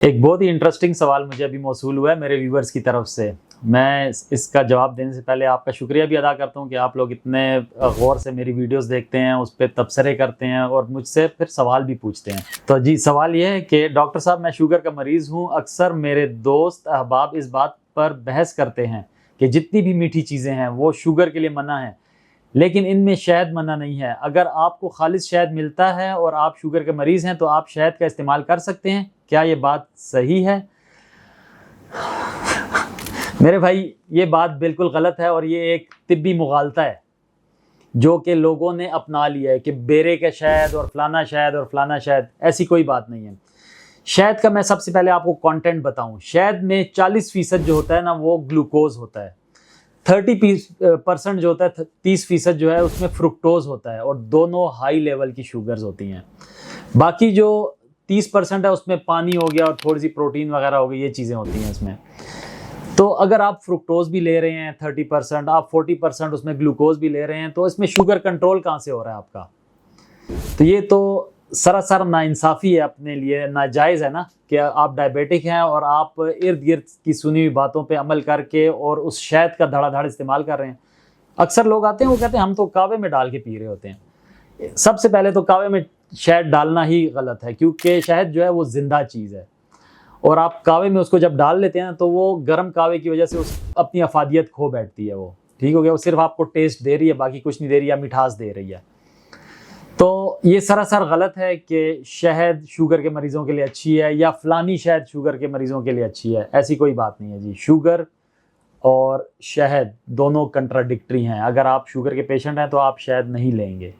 ایک بہت ہی انٹرسٹنگ سوال مجھے ابھی موصول ہوا ہے میرے ویورز کی طرف سے۔ میں اس کا جواب دینے سے پہلے آپ کا شکریہ بھی ادا کرتا ہوں کہ آپ لوگ اتنے غور سے میری ویڈیوز دیکھتے ہیں، اس پہ تبصرے کرتے ہیں اور مجھ سے پھر سوال بھی پوچھتے ہیں۔ تو جی، سوال یہ ہے کہ ڈاکٹر صاحب میں شوگر کا مریض ہوں۔ اکثر میرے دوست احباب اس بات پر بحث کرتے ہیں کہ جتنی بھی میٹھی چیزیں ہیں وہ شوگر کے لیے منع ہیں، لیکن ان میں شہد منع نہیں ہے۔ اگر آپ کو خالص شہد ملتا ہے اور آپ شوگر کے مریض ہیں تو آپ شہد کا استعمال کر سکتے ہیں، کیا یہ بات صحیح ہے؟ میرے بھائی، یہ بات بالکل غلط ہے اور یہ ایک طبی مغالطہ ہے جو کہ لوگوں نے اپنا لیا ہے کہ بیرے کا شہد اور فلانا شہد اور فلانا شہد۔ ایسی کوئی بات نہیں ہے۔ شہد کا میں سب سے پہلے آپ کو کانٹینٹ بتاؤں۔ شہد میں 40% جو ہوتا ہے نا وہ گلوکوز ہوتا ہے، 30% جو ہوتا ہے 30% جو ہے اس میں فرکٹوز ہوتا ہے، اور دونوں ہائی لیول کی شوگرز ہوتی ہیں۔ باقی جو 30% ہے اس میں پانی ہو گیا اور تھوڑی سی پروٹین وغیرہ ہو گئی، یہ چیزیں ہوتی ہیں اس میں۔ تو اگر آپ فرکٹوز بھی لے رہے ہیں 30%، آپ 40% اس میں گلوکوز بھی لے رہے ہیں، تو اس میں شوگر کنٹرول کہاں سے ہو رہا ہے آپ کا؟ تو یہ تو سراسر ناانصافی ہے، اپنے لیے ناجائز ہے نا کہ آپ ڈائبیٹک ہیں اور آپ ارد گرد کی سنی ہوئی باتوں پہ عمل کر کے اور اس شہد کا دھڑا دھڑ استعمال کر رہے ہیں۔ اکثر لوگ آتے ہیں وہ کہتے ہیں ہم تو کہوے میں ڈال کے پی رہے ہوتے ہیں۔ سب سے پہلے تو کہوے میں شہد ڈالنا ہی غلط ہے، کیونکہ شہد جو ہے وہ زندہ چیز ہے، اور آپ کہوے میں اس کو جب ڈال لیتے ہیں تو وہ گرم کہوے کی وجہ سے اپنی افادیت کھو بیٹھتی ہے۔ وہ ٹھیک ہو گیا، وہ صرف آپ کو ٹیسٹ دے رہی ہے، باقی کچھ نہیں دے رہی، یا مٹھاس دے رہی ہے۔ تو یہ سراسر غلط ہے کہ شہد شوگر کے مریضوں کے لیے اچھی ہے یا فلانی شہد شوگر کے مریضوں کے لیے اچھی ہے۔ ایسی کوئی بات نہیں ہے جی۔ شوگر اور شہد دونوں کنٹراڈکٹری ہیں۔ اگر آپ شوگر کے پیشنٹ ہیں تو آپ شہد نہیں لیں گے۔